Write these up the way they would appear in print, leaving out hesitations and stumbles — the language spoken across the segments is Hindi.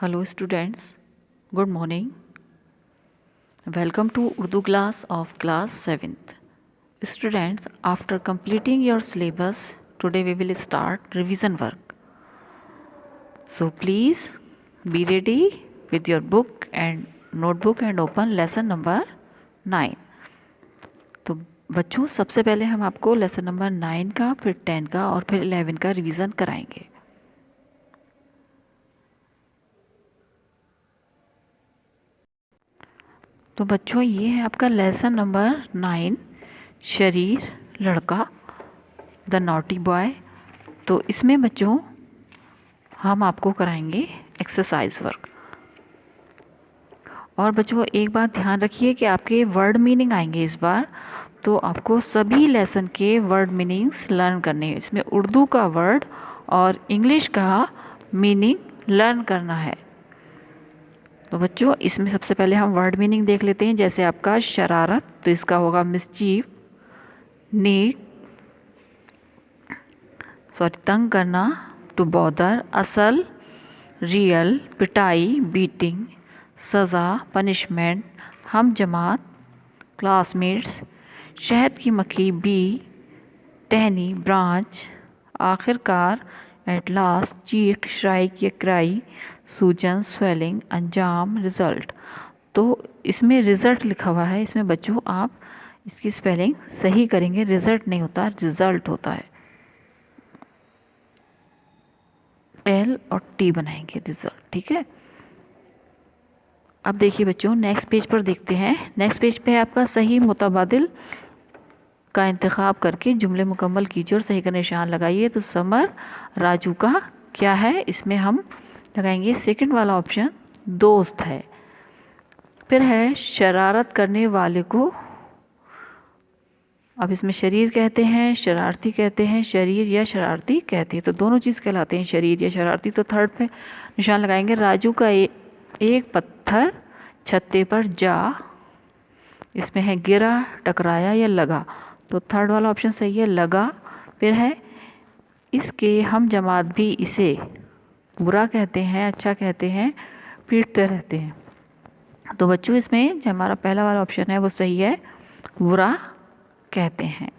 Hello students, good morning. Welcome to Urdu class of class 7th. Students, after completing your syllabus, today we will start revision work. So please be ready with your book and notebook and open lesson number 9. तो बच्चों सबसे पहले हम आपको लेसन नंबर 9 का, फिर 10 का और फिर 11 का रिवीजन कराएंगे। तो बच्चों ये है आपका लेसन नंबर 9, शरीर लड़का, द नॉटी बॉय। तो इसमें बच्चों हम आपको कराएंगे एक्सरसाइज वर्क। और बच्चों एक बात ध्यान रखिए कि आपके वर्ड मीनिंग आएंगे इस बार, तो आपको सभी लेसन के वर्ड मीनिंग्स लर्न करने हैं। इसमें उर्दू का वर्ड और इंग्लिश का मीनिंग लर्न करना है। तो बच्चों इसमें सबसे पहले हम वर्ड मीनिंग देख लेते हैं। जैसे आपका शरारत, तो इसका होगा मिसचीफ, तंग करना, टू बॉदर, असल, रियल, पिटाई, बीटिंग, सज़ा, पनिशमेंट, हम जमात, क्लासमेट्स, शहद की मक्खी, बी, टहनी, ब्रांच, आखिरकार, एट लास्ट, चीख, श्राइक या क्राई, सूजन, स्वेलिंग, अंजाम, रिज़ल्ट। तो इसमें रिज़ल्ट लिखा हुआ है, इसमें बच्चों आप इसकी स्पेलिंग सही करेंगे। रिज़ल्ट नहीं होता, रिज़ल्ट होता है। एल और टी बनाएंगे रिज़ल्ट, ठीक है। अब देखिए बच्चों नेक्स्ट पेज पर देखते हैं। नेक्स्ट पेज पे आपका सही मुतबादिल का इंतखाब करके जुमले मुकम्मल कीजिए और सही का निशान लगाइए। तो समर राजू का क्या है, इसमें हम लगाएंगे सेकंड वाला ऑप्शन, दोस्त है। फिर है शरारत करने वाले को, अब इसमें शरीर कहते हैं, शरारती कहते हैं, शरीर या शरारती कहते हैं, तो दोनों चीज़ कहलाते हैं, शरीर या शरारती। तो थर्ड पे निशान लगाएंगे। राजू का एक पत्थर छत्ते पर जा, इसमें है गिरा, टकराया या लगा, तो थर्ड वाला ऑप्शन सही है, लगा। फिर है इसके हम जमात भी इसे बुरा कहते हैं, अच्छा कहते हैं, पीटते रहते हैं। तो बच्चों इसमें जो हमारा पहला वाला ऑप्शन है वो सही है, बुरा कहते हैं।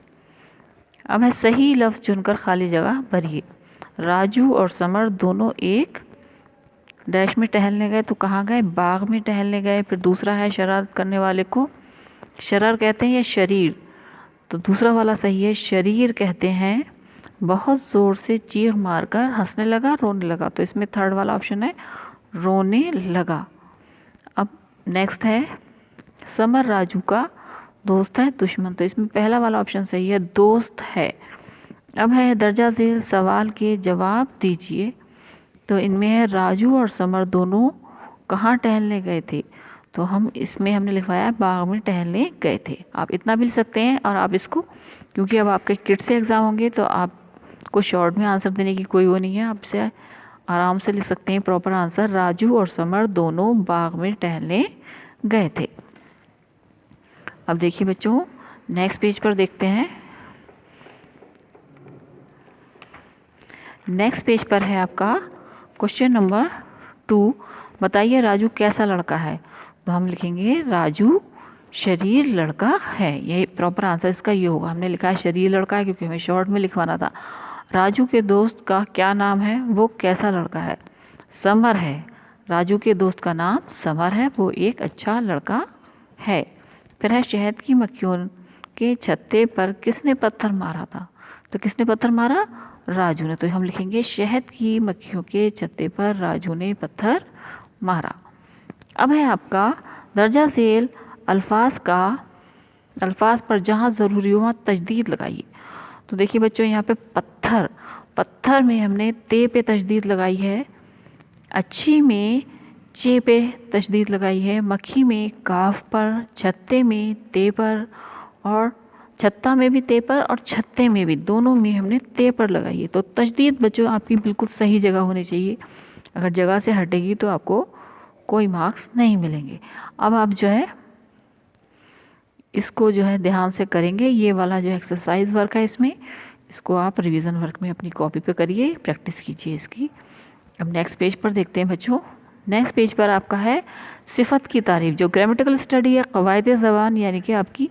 अब है सही लफ्ज़ चुनकर खाली जगह भरिए। राजू और समर दोनों एक डैश में टहलने गए, तो कहाँ गए, बाग में टहलने गए। फिर दूसरा है शरारत करने वाले को शरार कहते हैं या शरीर, तो दूसरा वाला सही है, शरीर कहते हैं। बहुत ज़ोर से चीख मारकर हंसने लगा, रोने लगा, तो इसमें थर्ड वाला ऑप्शन है, रोने लगा। अब नेक्स्ट है समर राजू का दोस्त है दुश्मन, तो इसमें पहला वाला ऑप्शन सही है, दोस्त है। अब है दर्जा झेल सवाल के जवाब दीजिए, तो इनमें है राजू और समर दोनों कहाँ टहलने गए थे, तो हम इसमें हमने लिखवाया बाग में टहलने गए थे। आप इतना भी लिख सकते हैं, और आप इसको, क्योंकि अब आपके किट से एग्ज़ाम होंगे तो आपको शॉर्ट में आंसर देने की कोई वो नहीं है, आप इसे आराम से लिख सकते हैं प्रॉपर आंसर, राजू और समर दोनों बाग में टहलने गए थे। अब देखिए बच्चों नेक्स्ट पेज पर देखते हैं। नेक्स्ट पेज पर है आपका क्वेश्चन नंबर 2, बताइए राजू कैसा लड़का है, तो हम लिखेंगे राजू शरीर लड़का है, यही प्रॉपर आंसर इसका ये होगा। हमने लिखा है शरीर लड़का है क्योंकि हमें शॉर्ट में लिखवाना था। राजू के दोस्त का क्या नाम है, वो कैसा लड़का है, समर है। राजू के दोस्त का नाम समर है, वो एक अच्छा लड़का है। फिर है शहद की मक्खियों के छत्ते पर किसने पत्थर मारा था, तो किसने पत्थर मारा, राजू ने, तो हम लिखेंगे शहद की मक्खियों के छत्ते पर राजू ने पत्थर मारा। अब है आपका दर्जा झेल अल्फाज पर जहाँ ज़रूरी हो वहाँ तजदीद लगाइए। तो देखिए बच्चों यहाँ पे पत्थर में हमने ते पे तजदीद लगाई है, अच्छी में चे पे तशदीद लगाई है, मक्खी में काफ पर, छत्ते में ते पर, और छत्ता में भी ते पर और छत्ते में भी, दोनों में हमने ते पर लगाई है। तो तशदीद बच्चों आपकी बिल्कुल सही जगह होनी चाहिए, अगर जगह से हटेगी तो आपको कोई मार्क्स नहीं मिलेंगे। अब आप जो है इसको जो है ध्यान से करेंगे, ये वाला जो एक्सरसाइज वर्क है इसमें, इसको आप रिवीजन वर्क में अपनी कॉपी पे करिए, प्रैक्टिस कीजिए इसकी। अब नेक्स्ट पेज पर देखते हैं बच्चों। नेक्स्ट पेज पर आपका है सिफत की तारीफ। जो ग्रामेटिकल स्टडी है, कवायद ज़बान यानी कि आपकी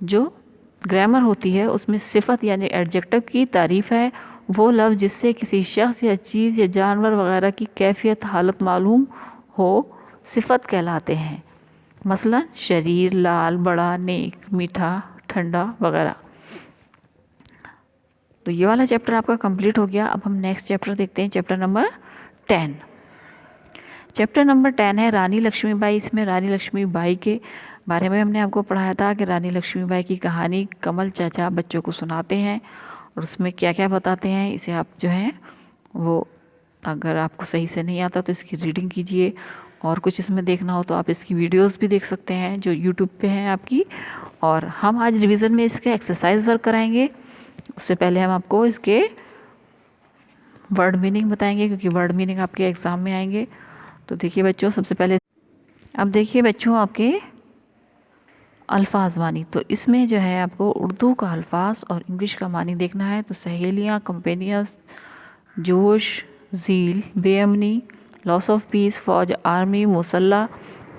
जो ग्रामर होती है उसमें सिफत यानी एडजेक्टिव की तारीफ़ है वो लफ्ज़ जिससे किसी शख्स या चीज़ या जानवर वगैरह की कैफियत हालत मालूम हो सिफत कहलाते हैं। मसलन शरीर, लाल, बड़ा, नेक, मीठा, ठंडा वगैरह। तो ये वाला चैप्टर आपका कंप्लीट हो गया। अब हम नेक्स्ट चैप्टर देखते हैं, चैप्टर नंबर 10। चैप्टर नंबर 10 है रानी लक्ष्मीबाई। इसमें रानी लक्ष्मीबाई के बारे में हमने आपको पढ़ाया था कि रानी लक्ष्मीबाई की कहानी कमल चाचा बच्चों को सुनाते हैं और उसमें क्या क्या बताते हैं। इसे आप जो है वो अगर आपको सही से नहीं आता तो इसकी रीडिंग कीजिए, और कुछ इसमें देखना हो तो आप इसकी वीडियोस भी देख सकते हैं जो यूट्यूब पे हैं आपकी। और हम आज रिवीजन में इसके एक्सरसाइज वर्क कराएंगे। उससे पहले हम आपको इसके वर्ड मीनिंग बताएंगे क्योंकि वर्ड मीनिंग आपके एग्ज़ाम में आएंगे। तो देखिए बच्चों, सबसे पहले अब देखिए बच्चों आपके अल्फाज मानी। तो इसमें जो है आपको उर्दू का अल्फाज और इंग्लिश का मानी देखना है। तो सहेलियाँ, कंपेनियंस, जोश, झील, बेअमनी, लॉस ऑफ पीस, फौज, आर्मी, मुसल्ला,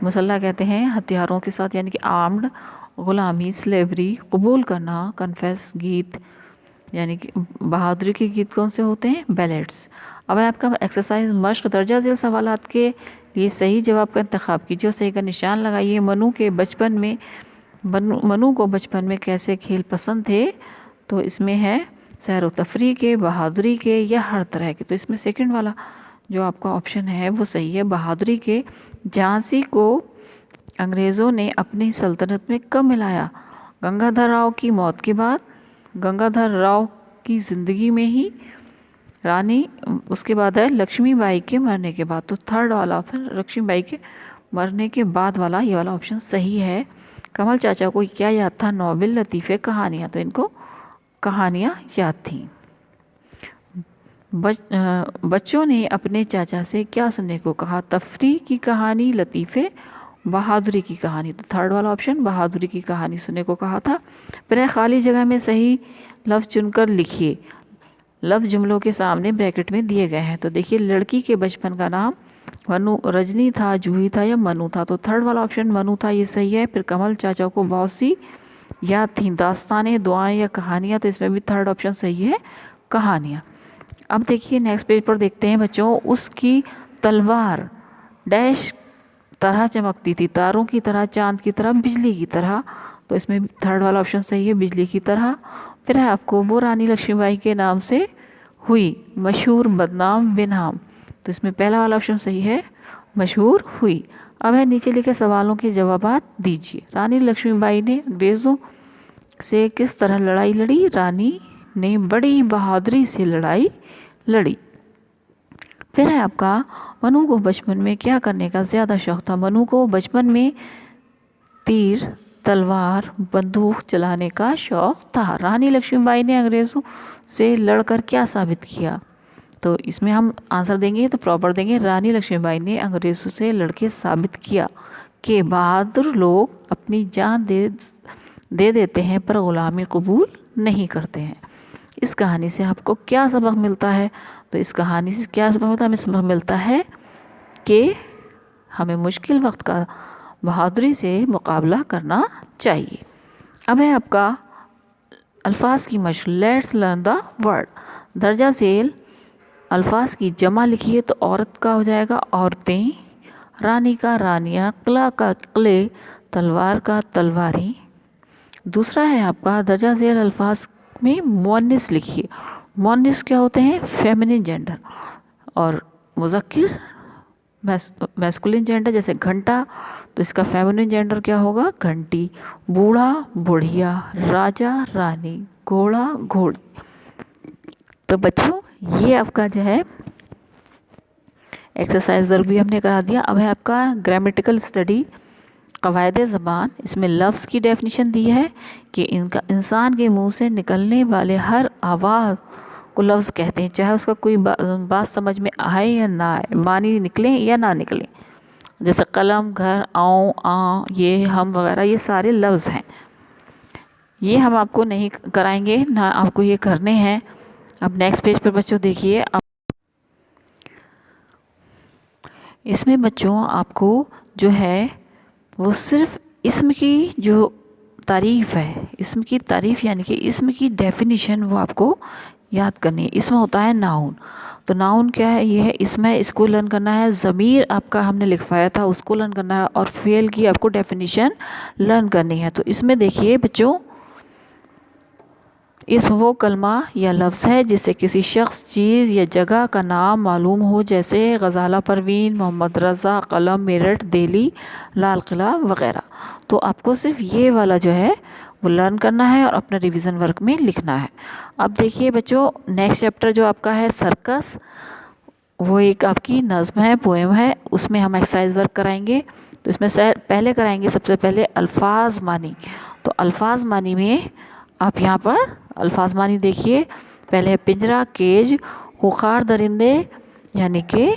मुसल्ला कहते हैं हथियारों के साथ यानी कि आर्म्ड, ग़ुलामी, स्लेवरी, कबूल करना, कन्फेस, गीत यानी कि बहादुरी के गीत कौन से होते हैं, बैलेट्स। अब आपका एक्सरसाइज मश्क दर्जा झेल सवालात के लिए सही जवाब का इंतखाब कीजिए और सही का निशान लगाइए। मनु को बचपन में कैसे खेल पसंद थे। तो इसमें है सैर व तफरी के, बहादुरी के या हर तरह के। तो इसमें सेकंड वाला जो आपका ऑप्शन है वो सही है, बहादुरी के। झांसी को अंग्रेज़ों ने अपनी सल्तनत में कब मिलाया, गंगाधर राव की मौत के बाद, गंगाधर राव की ज़िंदगी में ही, रानी उसके बाद है लक्ष्मीबाई के मरने के बाद। तो थर्ड वाला ऑप्शन लक्ष्मीबाई के मरने के बाद वाला ये वाला ऑप्शन सही है। कमल चाचा को क्या याद था, नॉवेल, लतीफ़े, कहानियाँ। तो इनको कहानियाँ याद थीं। बच्चों ने अपने चाचा से क्या सुनने को कहा, तफरी की कहानी, लतीफ़े, बहादुरी की कहानी। तो थर्ड वाला ऑप्शन बहादुरी की कहानी सुनने को कहा था। फिर खाली जगह में सही लफ्ज़ चुनकर लिखिए। लफ्ज़ जुमलों के सामने ब्रैकेट में दिए गए हैं। तो देखिए लड़की के बचपन का नाम मनु, रजनी था, जूही था या मनु था। तो थर्ड वाला ऑप्शन मनु था, ये सही है। फिर कमल चाचा को बहुत सी याद थी, दास्तानें, दुआएं या कहानियाँ। तो इसमें भी थर्ड ऑप्शन सही है, कहानियाँ। अब देखिए नेक्स्ट पेज पर देखते हैं बच्चों, उसकी तलवार डैश तरह चमकती थी, तारों की तरह, चांद की तरह, बिजली की तरह। तो इसमें थर्ड वाला ऑप्शन सही है, बिजली की तरह। फिर है आपको वो रानी लक्ष्मीबाई के नाम से हुई मशहूर, बदनाम, बेनाम। तो इसमें पहला वाला ऑप्शन सही है, मशहूर हुई। अब है नीचे लिखे सवालों के जवाब दीजिए। रानी लक्ष्मीबाई ने अंग्रेज़ों से किस तरह लड़ाई लड़ी, रानी ने बड़ी बहादुरी से लड़ाई लड़ी। फिर है आपका मनु को बचपन में क्या करने का ज़्यादा शौक़ था, मनु को बचपन में तीर, तलवार, बंदूक चलाने का शौक़ था। रानी लक्ष्मीबाई ने अंग्रेज़ों से लड़कर क्या साबित किया। तो इसमें हम आंसर देंगे तो प्रॉपर देंगे, रानी लक्ष्मीबाई ने अंग्रेज़ों से लड़के साबित किया कि बहादुर लोग अपनी जान दे देते हैं पर ग़ुलामी कबूल नहीं करते हैं। इस कहानी से आपको क्या सबक मिलता है। तो इस कहानी से क्या सबक मिलता है, हमें सबक मिलता है कि हमें मुश्किल वक्त का बहादुरी से मुकाबला करना चाहिए। अब है आपका अल्फाज की मशक, लेट्स लर्न द वर्ड। दर्जा झेल अल्फाज की जमा लिखिए। तो औरत का हो जाएगा औरतें, रानी का रानियाँ, किला का किले, तलवार का तलवारें। दूसरा है आपका दर्जा झेल अल्फाज में मुअन्निस लिखिए। मुअन्निस क्या होते हैं, फेमिनिन जेंडर, और मुज़क्किर मैस्कुलिन जेंडर जैसे घंटा। तो इसका फेमिनिन जेंडर क्या होगा, घंटी। बूढ़ा, बुढ़िया, राजा, रानी, घोड़ा, घोड़ी। तो बच्चों ये आपका जो है एक्सरसाइज वर्क भी हमने करा दिया। अब है आपका ग्रामेटिकल स्टडी, कवायद ज़बान। इसमें लफ्ज़ की डेफिनेशन दी है कि इनका इंसान के मुंह से निकलने वाले हर आवाज़ को लफ्ज़ कहते हैं, चाहे उसका कोई बात समझ में आए या ना आए, मानी निकले या ना निकले। जैसे कलम, घर, आऊँ, आ, ये, हम वगैरह, ये सारे लफ्ज़ हैं। ये हम आपको नहीं कराएंगे ना, आपको ये करने हैं। अब नेक्स्ट पेज पर बच्चों देखिए, इसमें बच्चों आपको जो है वो सिर्फ इसम की जो तारीफ़ है, इसम की तारीफ़ यानी कि इसम की डेफिनेशन वो आपको याद करनी है। इसमें होता है नाउन, तो नाउन क्या है, ये है इसमें, इसको लर्न करना है। ज़मीर आपका हमने लिखवाया था उसको लर्न करना है, और फेल की आपको डेफिनेशन लर्न करनी है। तो इसमें देखिए बच्चों, इसम वो कलमा या लफ्ज़ है जिससे किसी शख्स, चीज़ या जगह का नाम मालूम हो, जैसे गज़ाला परवीन, मोहम्मद रज़ा, कलम, मेरठ, दिल्ली, लाल किला वग़ैरह। तो आपको सिर्फ ये वाला जो है वो लर्न करना है और अपना रिवीजन वर्क में लिखना है। अब देखिए बच्चों, नेक्स्ट चैप्टर जो आपका है सर्कस, वो एक आपकी नज़्म है, पोएम है, उसमें हम एक्सरसाइज वर्क कराएंगे। तो इसमें पहले कराएंगे सबसे पहले अल्फाज मानी। तो अल्फाज मानी में आप यहाँ पर अल्फाज मानी देखिए, पहले है पिंजरा, केज, खुखार दरिंदे यानी कि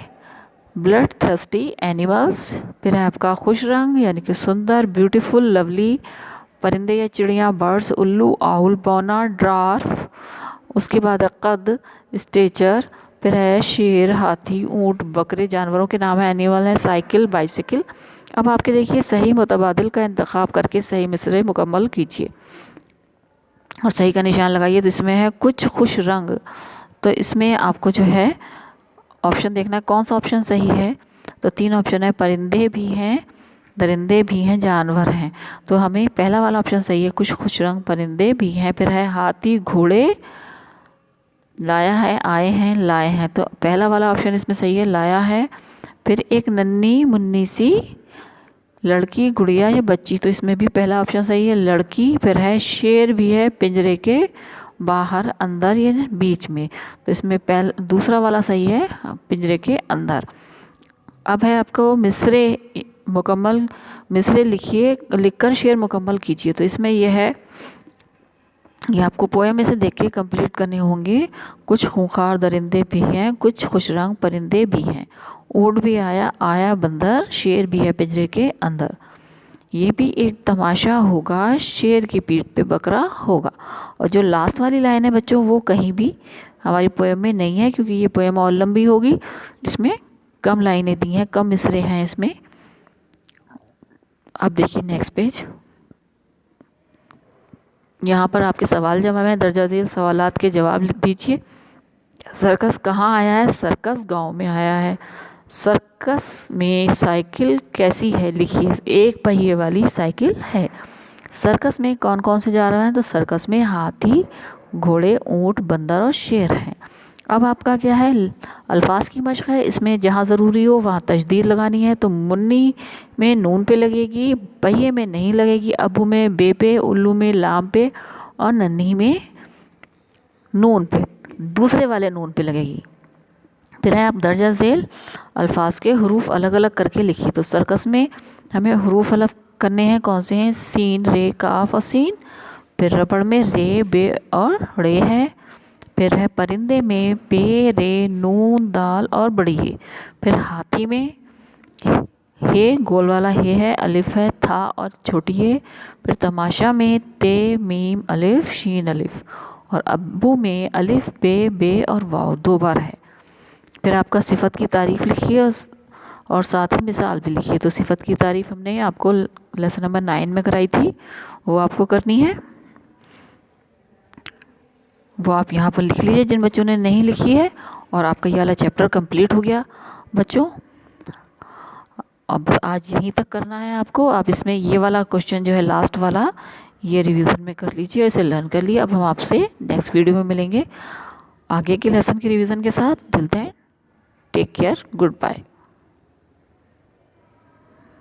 ब्लड थर्स्टी एनिमल्स। फिर है आपका खुश रंग यानी कि सुंदर, ब्यूटीफुल, लवली परिंदे या चिड़िया, बर्ड्स, उल्लू, आउल, बौना, ड्रार्फ। उसके बाद है कद, स्टेचर। फिर है शेर, हाथी, ऊँट, बकरे, जानवरों के नाम है, एनिमल है, साइकिल, बाइसिकल। अब आपके देखिए सही मुतबादिल का इंतखाब करके सही मिसरे मुकम्मल कीजिए और सही का निशान लगाइए। तो इसमें है कुछ खुश रंग, तो इसमें आपको जो है ऑप्शन देखना है कौन सा ऑप्शन सही है। तो 3 ऑप्शन है, परिंदे भी हैं, दरिंदे भी हैं, जानवर हैं। तो हमें पहला वाला ऑप्शन सही है, कुछ खुश रंग परिंदे भी हैं। फिर है हाथी, घोड़े, लाया है, आए हैं, लाए हैं। तो पहला वाला ऑप्शन इसमें सही है, लाया है। फिर एक नन्ही मुन्नी सी लड़की, गुड़िया या बच्ची, तो इसमें भी पहला ऑप्शन सही है, लड़की। फिर है शेर भी है, पिंजरे के बाहर, अंदर या बीच में, तो इसमें दूसरा वाला सही है, पिंजरे के अंदर। अब है आपको मिसरे मुकम्मल, मिसरे लिखिए, लिखकर शेर मुकम्मल कीजिए। तो इसमें यह है, ये आपको पोएम में से देख के कंप्लीट करने होंगे। कुछ खूंखार दरिंदे भी हैं, कुछ खुशरंग परिंदे भी हैं, ऊँट भी आया, आया बंदर, शेर भी है पिंजरे के अंदर। ये भी एक तमाशा होगा, शेर की पीठ पे बकरा होगा। और जो लास्ट वाली लाइन है बच्चों, वो कहीं भी हमारी पोएम में नहीं है, क्योंकि ये पोएम और लंबी होगी, इसमें कम लाइनें दी हैं, कम मिसरे हैं इसमें। अब देखिए नेक्स्ट पेज, यहाँ पर आपके सवाल जवाब हैं, दर्जा झेल सवालात के जवाब लिख दीजिए। सर्कस कहाँ आया है? सर्कस गांव में आया है। सर्कस में साइकिल कैसी है? लिखिए, एक पहिए वाली साइकिल है। सर्कस में कौन कौन से जा रहे हैं? तो सर्कस में हाथी, घोड़े, ऊँट, बंदर और शेर हैं। अब आपका क्या है, अल्फाज की मशक है। इसमें जहाँ ज़रूरी हो वहाँ तशदीद लगानी है। तो मुन्नी में नून पे लगेगी, पहिए में नहीं लगेगी, अबू में बे पे, उल्लू में लाम पे, और नन्ही में नून पे, दूसरे वाले नून पे लगेगी। फिर है आप दर्जा झेल अल्फाज के हरूफ अलग अलग करके लिखिए। तो सर्कस में हमें हरूफ अलग करने हैं, कौन से हैं? सीन, रे, काफ और सीन। फिर रबड़ में रे, बे और रे है। फिर है परिंदे में पे, रे, नून, दाल और बड़ी है। फिर हाथी में हे, गोल वाला हे है, अलिफ है, था और छोटी है। फिर तमाशा में ते, मीम, अलिफ, शीन, अलिफ। और अब्बू में अलिफ, बे और वाव 2 बार है। फिर आपका सिफत की तारीफ़ लिखिए और साथ ही मिसाल भी लिखिए। तो सिफत की तारीफ़ हमने आपको लेसन नंबर 9 में कराई थी, वो आपको करनी है, वो आप यहाँ पर लिख लीजिए जिन बच्चों ने नहीं लिखी है। और आपका ये वाला चैप्टर कंप्लीट हो गया बच्चों। अब आज यहीं तक करना है आपको। आप इसमें ये वाला क्वेश्चन जो है लास्ट वाला, ये रिवीजन में कर लीजिए, इसे लर्न कर लिए। अब हम आपसे नेक्स्ट वीडियो में मिलेंगे आगे के लेसन के रिवीजन के साथ। Till then take care, good bye.